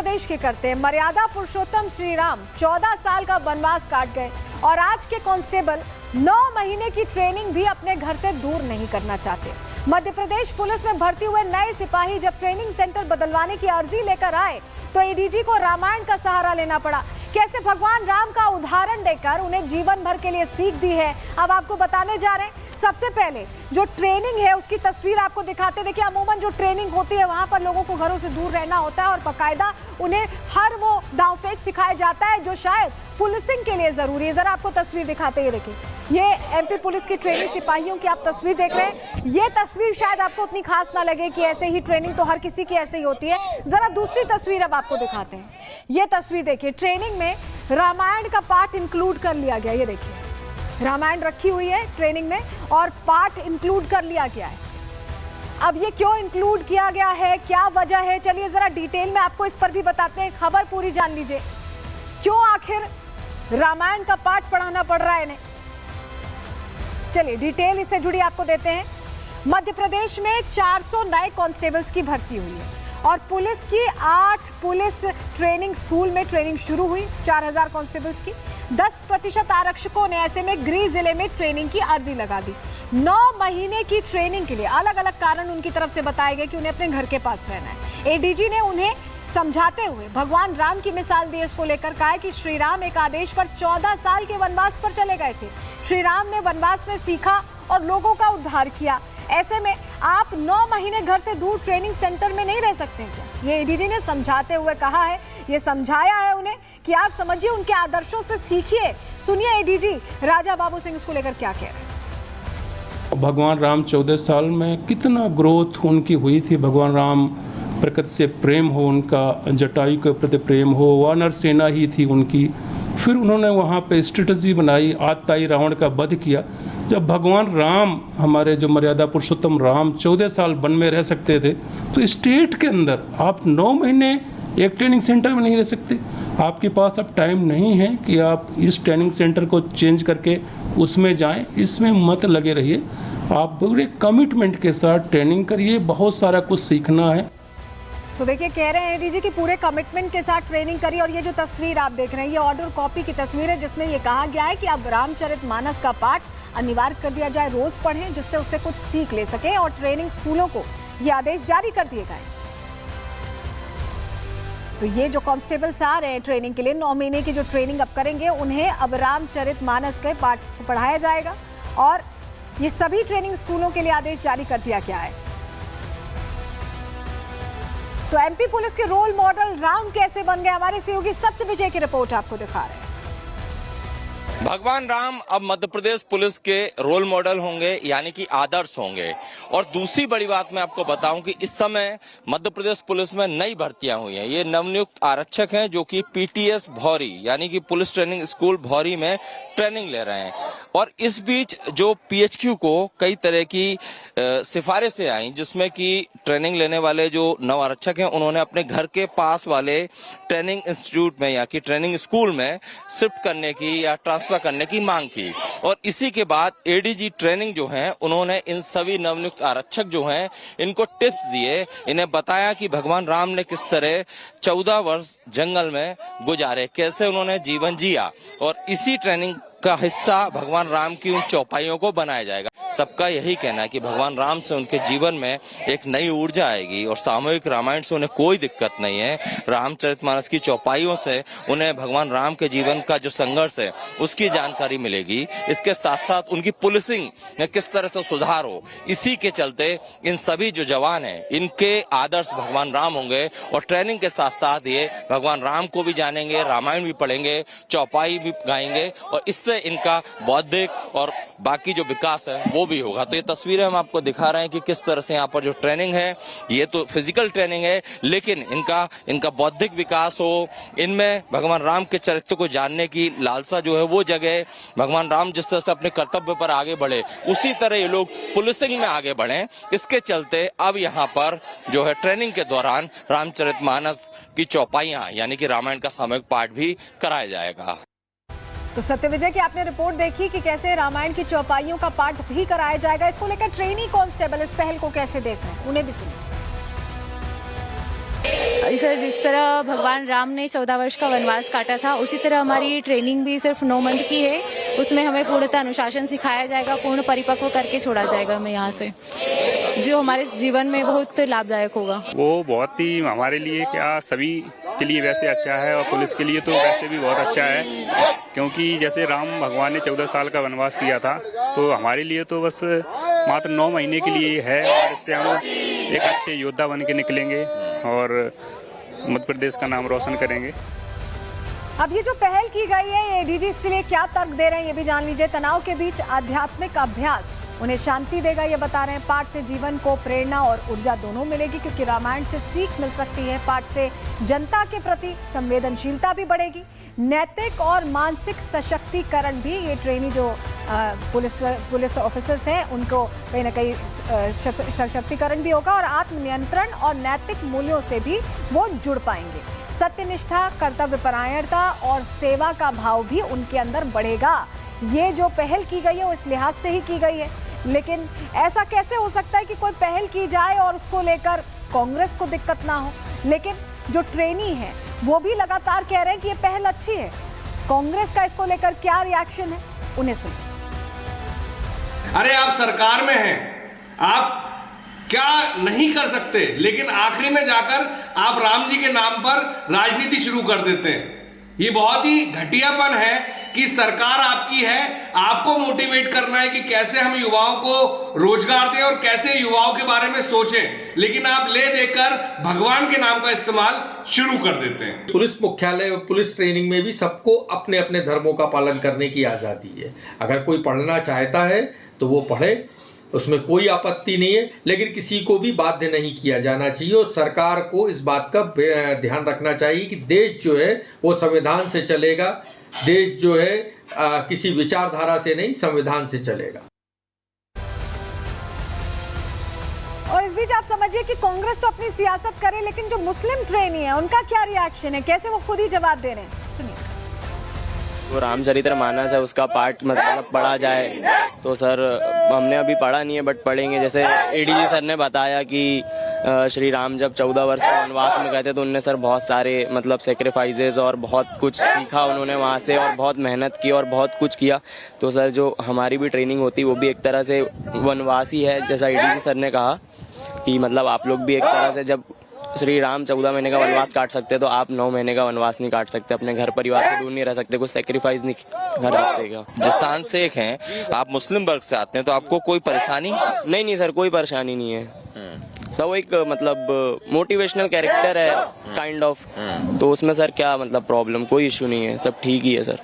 प्रदेश के करते हैं। मर्यादा पुरुषोत्तम श्री राम 14 साल का वनवास काट गए और आज के कांस्टेबल 9 महीने की ट्रेनिंग भी अपने घर से दूर नहीं करना चाहते। मध्य प्रदेश पुलिस में भर्ती हुए नए सिपाही जब ट्रेनिंग सेंटर बदलवाने की अर्जी लेकर आए तो एडीजी को रामायण का सहारा लेना पड़ा। कैसे भगवान राम का उदाहरण देकर उन्हें जीवन भर के लिए सीख दी है, अब आपको बताने जा रहे हैं। सबसे पहले जो ट्रेनिंग है उसकी तस्वीर आपको दिखाते। देखिए, अमूमन जो ट्रेनिंग होती है वहां पर लोगों को घरों से दूर रहना होता है और बाकायदा उन्हें हर वो दांवपेच सिखाया जाता है जो शायद पुलिसिंग के लिए जरूरी है। जरा आपको तस्वीर दिखाते हैं। देखिए, ये एमपी पुलिस की ट्रेनिंग सिपाहियों की आप तस्वीर देख रहे हैं। ये तस्वीर शायद आपको उतनी खास ना लगे कि ऐसे ही ट्रेनिंग तो हर किसी की ऐसे ही होती है। जरा दूसरी तस्वीर अब आपको दिखाते हैं। ये तस्वीर देखिए, ट्रेनिंग में रामायण का पार्ट इंक्लूड कर लिया गया। ये देखिए, रामायण रखी हुई है ट्रेनिंग में और पार्ट इंक्लूड कर लिया गया है। अब ये क्यों इंक्लूड किया गया है, क्या वजह है, चलिए जरा डिटेल में आपको इस पर भी बताते हैं। खबर पूरी जान लीजिए, क्यों आखिर रामायण का पाठ पढ़ाना पड़ रहा है इन्हें। चलिए डिटेल इससे जुड़ी आपको देते हैं। मध्य प्रदेश में 400 नए कांस्टेबल्स की भर्ती हुई है और पुलिस की 8 पुलिस ट्रेनिंग स्कूल में ट्रेनिंग शुरू हुई 4000 कांस्टेबल्स की। 10% आरक्षकों ने ऐसे में गृह जिले में ट्रेनिंग की अर्जी लगा दी। 9 महीने की ट्रेनिंग के लिए अलग अलग कारण उनकी तरफ से बताए गए कि उन्हें अपने घर के पास रहना है। एडीजी ने उन्हें समझाते हुए भगवान राम की मिसाल दी। इसको लेकर कहा कि श्री राम एक आदेश पर 14 साल के वनवास पर चले गए थे। श्री राम ने वनवास में सीखा और लोगों का उद्धार किया। ऐसे में आप 9 महीने घर से दूर ट्रेनिंग सेंटर में नहीं रह सकते क्या? ये एडीजी ने समझाते हुए कहा है, ये समझाया है उन्हें कि आप समझिए, उनके आदर्शों से सीखिए। सुनिए एडीजी राजा बाबू सिंह इसको लेकर क्या कह रहे हैं। भगवान राम 14 साल में कितना ग्रोथ उनकी हुई थी। भगवान राम प्रकृति से प्रेम हो, उनका जटायु के प्रति प्रेम हो, वानर सेना ही थी उनकी। फिर उन्होंने वहाँ पे स्ट्रेटजी बनाई, आतताई रावण का वध किया। जब भगवान राम, हमारे जो मर्यादा पुरुषोत्तम राम 14 साल वन में रह सकते थे, तो स्टेट के अंदर आप 9 महीने एक ट्रेनिंग सेंटर में नहीं रह सकते। आपके पास अब टाइम नहीं है कि आप इस ट्रेनिंग सेंटर को चेंज करके उसमें जाएं। इसमें मत लगे रहिए, आप पूरे कमिटमेंट के साथ ट्रेनिंग करिए। बहुत सारा कुछ सीखना है। तो देखिए, कह रहे हैं एडीजी की पूरे कमिटमेंट के साथ ट्रेनिंग करिए। और ये जो तस्वीर आप देख रहे हैं, ये ऑर्डर कॉपी की तस्वीर है जिसमें ये कहा गया है कि अब रामचरितमानस का पाठ अनिवार्य कर दिया जाए, रोज पढ़ें जिससे उससे कुछ सीख ले सके। और ट्रेनिंग स्कूलों को ये आदेश जारी कर दिए गए। तो ये जो कांस्टेबल्स आ रहे हैं ट्रेनिंग के लिए, 9 महीने की जो ट्रेनिंग अब करेंगे, उन्हें अब रामचरितमानस के पाठ पढ़ाया जाएगा और ये सभी ट्रेनिंग स्कूलों के लिए आदेश जारी कर दिया गया है। तो एमपी पुलिस के रोल मॉडल राम कैसे बन गए, हमारे सहयोगी सत्यविजय की रिपोर्ट आपको दिखा रहे हैं। भगवान राम अब मध्य प्रदेश पुलिस के रोल मॉडल होंगे, यानी कि आदर्श होंगे। और दूसरी बड़ी बात मैं आपको बताऊं कि इस समय मध्य प्रदेश पुलिस में नई भर्तियां हुई हैं। ये नवनियुक्त आरक्षक हैं जो कि पीटीएस भौरी यानी कि पुलिस ट्रेनिंग स्कूल भौरी में ट्रेनिंग ले रहे हैं। और इस बीच जो पीएचक्यू को कई तरह की सिफारिशें आई, जिसमें कि ट्रेनिंग लेने वाले जो नव आरक्षक हैं उन्होंने अपने घर के पास वाले ट्रेनिंग इंस्टीट्यूट में या कि ट्रेनिंग स्कूल में शिफ्ट करने की या ट्रांसफर करने की मांग की। और इसी के बाद एडीजी ट्रेनिंग जो है, उन्होंने इन सभी नवनियुक्त आरक्षक जो हैं इनको टिप्स दिए। इन्हें बताया कि भगवान राम ने किस तरह 14 वर्ष जंगल में गुजारे, कैसे उन्होंने जीवन जिया। और इसी ट्रेनिंग का हिस्सा भगवान राम की उन चौपाइयों को बनाया जाएगा। सबका यही कहना है कि भगवान राम से उनके जीवन में एक नई ऊर्जा आएगी और सामूहिक रामायण से उन्हें कोई दिक्कत नहीं है। रामचरितमानस की चौपाइयों से उन्हें भगवान राम के जीवन का जो संघर्ष है उसकी जानकारी मिलेगी। इसके साथ साथ उनकी पुलिसिंग में किस तरह से सुधार हो, इसी के चलते इन सभी जो जवान हैं इनके आदर्श भगवान राम होंगे। और ट्रेनिंग के साथ साथ ये भगवान राम को भी जानेंगे, रामायण भी पढ़ेंगे, चौपाई भी गाएंगे और इससे इनका बौद्धिक और बाकी जो विकास है वो भी होगा। तो ये तस्वीरें हम आपको दिखा रहे हैं कि किस तरह से यहाँ पर जो ट्रेनिंग है, ये तो फिजिकल ट्रेनिंग है, लेकिन इनका बौद्धिक विकास हो, इनमें भगवान राम के चरित्र को जानने की लालसा जो है वो जगह। भगवान राम जिस तरह से अपने कर्तव्य पर आगे बढ़े, उसी तरह ये लोग पुलिसिंग में आगे बढ़े। इसके चलते अब यहाँ पर जो है ट्रेनिंग के दौरान रामचरितमानस की चौपाइयां यानी कि रामायण का सामूहिक पाठ भी कराया जाएगा। तो सत्यविजय की आपने रिपोर्ट देखी कि कैसे रामायण की चौपाइयों का पाठ भी कराया जाएगा। इसको लेकर ट्रेनी कांस्टेबल इस पहल को कैसे देख रहे हैं, उन्हें भी सुनिए। सर, जिस तरह भगवान राम ने 14 वर्ष का वनवास काटा था, उसी तरह हमारी ट्रेनिंग भी सिर्फ 9 मंथ की है। उसमें हमें पूर्णतः अनुशासन सिखाया जाएगा, पूर्ण परिपक्व करके छोड़ा जाएगा हमें यहाँ से, जो हमारे जीवन में बहुत लाभदायक होगा। वो बहुत ही हमारे लिए क्या सभी के लिए वैसे अच्छा है, और पुलिस के लिए तो वैसे भी बहुत अच्छा है, क्योंकि जैसे राम भगवान ने 14 साल का वनवास किया था, तो हमारे लिए तो बस मात्र 9 महीने के लिए है, और इससे हम एक अच्छे योद्धा बन के निकलेंगे और मध्य प्रदेश का नाम रोशन करेंगे। अब ये जो पहल की गई है, ये एडीजी इसके लिए क्या तर्क दे रहे हैं ये भी जान लीजिए। तनाव के बीच आध्यात्मिक अभ्यास उन्हें शांति देगा, ये बता रहे हैं। पाठ से जीवन को प्रेरणा और ऊर्जा दोनों मिलेगी, क्योंकि रामायण से सीख मिल सकती है। पाठ से जनता के प्रति संवेदनशीलता भी बढ़ेगी, नैतिक और मानसिक सशक्तिकरण भी। ये ट्रेनी जो पुलिस ऑफिसर्स हैं, उनको कहीं ना कहीं सशक्तिकरण भी होगा, और आत्मनियंत्रण और नैतिक मूल्यों से भी वो जुड़ पाएंगे। सत्यनिष्ठा, कर्तव्यपरायणता और सेवा का भाव भी उनके अंदर बढ़ेगा। ये जो पहल की गई है वो इस लिहाज से ही की गई है, लेकिन ऐसा कैसे हो सकता है कि कोई पहल की जाए और उसको लेकर कांग्रेस को दिक्कत ना हो। लेकिन जो ट्रेनी है वो भी लगातार कह रहे हैं कि ये पहल अच्छी है। कांग्रेस का इसको लेकर क्या रिएक्शन है, उन्हें सुनिए। अरे आप सरकार में हैं, आप क्या नहीं कर सकते, लेकिन आखिरी में जाकर आप राम जी के नाम पर राजनीति शुरू कर देते हैं। ये बहुत ही घटियापन है कि सरकार आपकी है, आपको मोटिवेट करना है कि कैसे हम युवाओं को रोजगार दें और कैसे युवाओं के बारे में सोचें, लेकिन आप ले देकर भगवान के नाम का इस्तेमाल शुरू कर देते हैं। पुलिस मुख्यालय और पुलिस ट्रेनिंग में भी सबको अपने अपने धर्मों का पालन करने की आज़ादी है। अगर कोई पढ़ना चाहता है तो वो पढ़े, उसमें कोई आपत्ति नहीं है, लेकिन किसी को भी बाध्य नहीं किया जाना चाहिए। और सरकार को इस बात का ध्यान रखना चाहिए कि देश जो है वो संविधान से चलेगा। देश जो है किसी विचारधारा से नहीं, संविधान से चलेगा। और इस बीच आप समझिए कि कांग्रेस तो अपनी सियासत करे, लेकिन जो मुस्लिम ट्रेनी है उनका क्या रिएक्शन है, कैसे वो खुद ही जवाब दे रहे हैं, सुनिए। वो रामचरितमानस है, उसका पाठ मतलब पढ़ा जाए तो सर हमने अभी पढ़ा नहीं है, बट पढ़ेंगे। जैसे एडीजी सर ने बताया कि श्री राम जब 14 वर्ष के वनवास में गए थे, तो उनने सर बहुत सारे मतलब सेक्रीफाइसेस और बहुत कुछ सीखा उन्होंने वहाँ से, और बहुत मेहनत की और बहुत कुछ किया। तो सर जो हमारी भी ट्रेनिंग होती है वो भी एक तरह से वनवास ही है। जैसा एडीजी सर ने कहा कि मतलब आप लोग भी एक तरह से, जब श्री राम 14 महीने का वनवास काट सकते हैं, तो आप 9 महीने का वनवास नहीं काट सकते, अपने घर परिवार से दूर नहीं रह सकते, कुछ सेक्रीफाइस नहीं कर सकते क्या? जिस स्थान से एक हैं, आप मुस्लिम वर्ग से आते हैं, तो आपको कोई परेशानी? नहीं सर, कोई परेशानी नहीं है। सब एक मतलब मोटिवेशनल कैरेक्टर है काइंड ऑफ, तो उसमें सर क्या मतलब प्रॉब्लम, कोई इशू नहीं है, सब ठीक ही है सर।